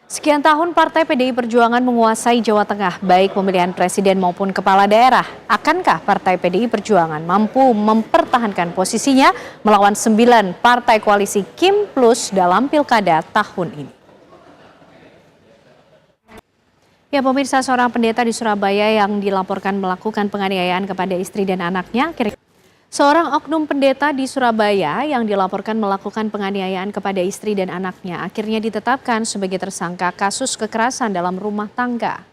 Sekian tahun Partai PDI Perjuangan menguasai Jawa Tengah, baik pemilihan presiden maupun kepala daerah. Akankah Partai PDI Perjuangan mampu mempertahankan posisinya melawan 9 partai koalisi Kim Plus dalam pilkada tahun ini? Ya, pemirsa, seorang pendeta di Surabaya yang dilaporkan melakukan penganiayaan kepada istri dan anaknya. Seorang oknum pendeta di Surabaya yang dilaporkan melakukan penganiayaan kepada istri dan anaknya akhirnya ditetapkan sebagai tersangka kasus kekerasan dalam rumah tangga.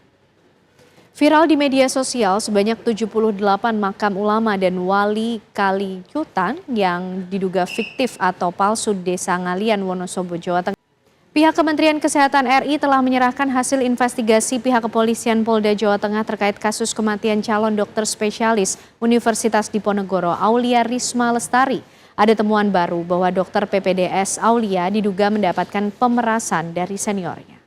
Viral di media sosial sebanyak 78 makam ulama dan wali Kalijutan yang diduga fiktif atau palsu di Desa Ngalian, Wonosobo, Jawa Tengah. Pihak Kementerian Kesehatan RI telah menyerahkan hasil investigasi pihak kepolisian Polda Jawa Tengah terkait kasus kematian calon dokter spesialis Universitas Diponegoro Aulia Risma Lestari. Ada temuan baru bahwa dokter PPDS Aulia diduga mendapatkan pemerasan dari seniornya.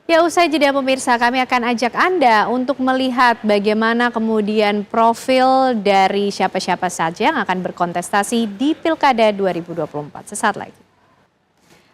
Ya, usai jeda pemirsa, kami akan ajak Anda untuk melihat bagaimana kemudian profil dari siapa-siapa saja yang akan berkontestasi di Pilkada 2024. Sesaat lagi.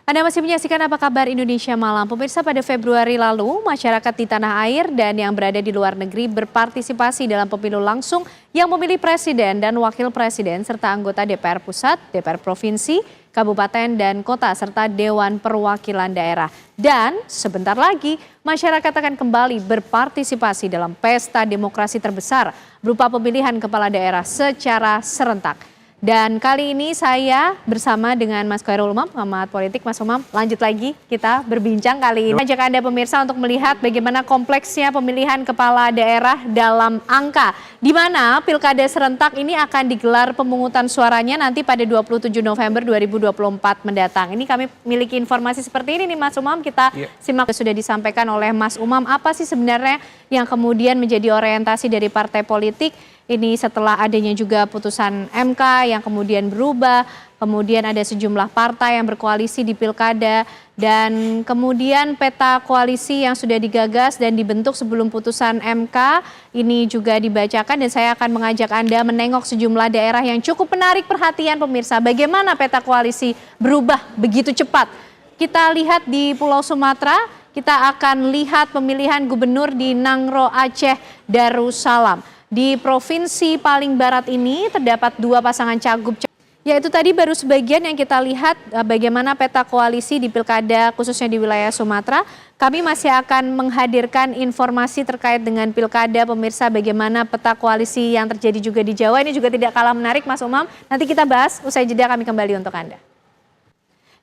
Anda masih menyaksikan Apa Kabar Indonesia Malam. Pemirsa, pada Februari lalu, masyarakat di tanah air dan yang berada di luar negeri berpartisipasi dalam pemilu langsung yang memilih presiden dan wakil presiden serta anggota DPR Pusat, DPR Provinsi, Kabupaten dan Kota serta Dewan Perwakilan Daerah. Dan sebentar lagi, masyarakat akan kembali berpartisipasi dalam pesta demokrasi terbesar berupa pemilihan kepala daerah secara serentak. Dan kali ini saya bersama dengan Mas Khairul Umam, pengamat politik. Mas Umam, lanjut lagi kita berbincang kali ini. Ajak Anda pemirsa untuk melihat bagaimana kompleksnya pemilihan kepala daerah dalam angka. Di mana pilkada serentak ini akan digelar pemungutan suaranya nanti pada 27 November 2024 mendatang. Ini kami miliki informasi seperti ini nih Mas Umam, kita simak sudah disampaikan oleh Mas Umam. Apa sih sebenarnya yang kemudian menjadi orientasi dari partai politik? Ini setelah adanya juga putusan MK yang kemudian berubah, kemudian ada sejumlah partai yang berkoalisi di pilkada, dan kemudian peta koalisi yang sudah digagas dan dibentuk sebelum putusan MK ini juga dibacakan, dan saya akan mengajak Anda menengok sejumlah daerah yang cukup menarik perhatian pemirsa. Bagaimana peta koalisi berubah begitu cepat? Kita lihat di Pulau Sumatera, kita akan lihat pemilihan gubernur di Nangro, Aceh, Darussalam. Di provinsi paling barat ini terdapat 2 pasangan cagup. Ya, itu tadi baru sebagian yang kita lihat bagaimana peta koalisi di pilkada khususnya di wilayah Sumatera. Kami masih akan menghadirkan informasi terkait dengan pilkada pemirsa, bagaimana peta koalisi yang terjadi juga di Jawa. Ini juga tidak kalah menarik Mas Umam. Nanti kita bahas usai jeda, kami kembali untuk Anda.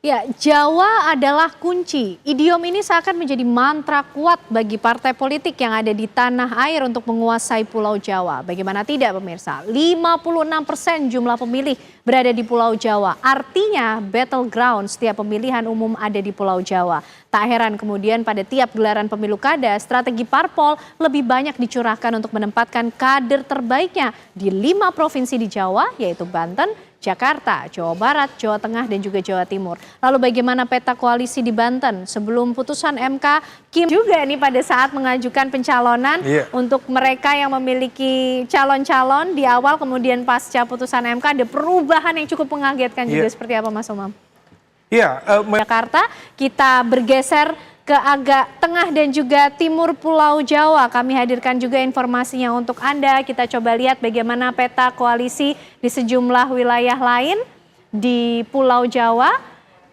Ya, Jawa adalah kunci. Idiom ini seakan menjadi mantra kuat bagi partai politik yang ada di tanah air untuk menguasai Pulau Jawa. Bagaimana tidak pemirsa? 56% jumlah pemilih berada di Pulau Jawa. Artinya battleground setiap pemilihan umum ada di Pulau Jawa. Tak heran kemudian pada tiap gelaran pemilu kada, strategi parpol lebih banyak dicurahkan untuk menempatkan kader terbaiknya di 5 provinsi di Jawa, yaitu Banten, Jakarta, Jawa Barat, Jawa Tengah, dan juga Jawa Timur. Lalu bagaimana peta koalisi di Banten? Sebelum putusan MK, Kim juga nih pada saat mengajukan pencalonan untuk mereka yang memiliki calon-calon di awal, kemudian pasca putusan MK ada perubahan yang cukup mengagetkan juga. Seperti apa Mas Umam? Jakarta, kita bergeser ke agak tengah dan juga timur Pulau Jawa. Kami hadirkan juga informasinya untuk Anda. Kita coba lihat bagaimana peta koalisi di sejumlah wilayah lain di Pulau Jawa.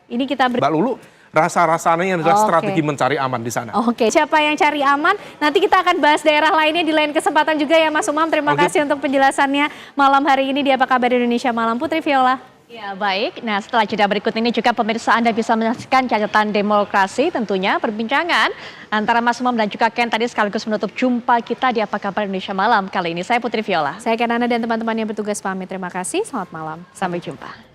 Ini kita Mbak Lulu, rasa-rasanya adalah strategi mencari aman di sana. Siapa yang cari aman? Nanti kita akan bahas daerah lainnya di lain kesempatan juga ya Mas Umam. Terima kasih untuk penjelasannya malam hari ini di Apa Kabar Indonesia Malam. Putri Viola. Ya, baik. Nah, setelah jeda berikut ini juga pemirsa Anda bisa menyaksikan catatan demokrasi, tentunya perbincangan antara Mas Umam dan juga Ken tadi sekaligus menutup jumpa kita di Apa Kabar Indonesia Malam kali ini. Saya Putri Viola. Saya Ken Ana dan teman-teman yang bertugas pamit. Terima kasih, selamat malam. Sampai jumpa.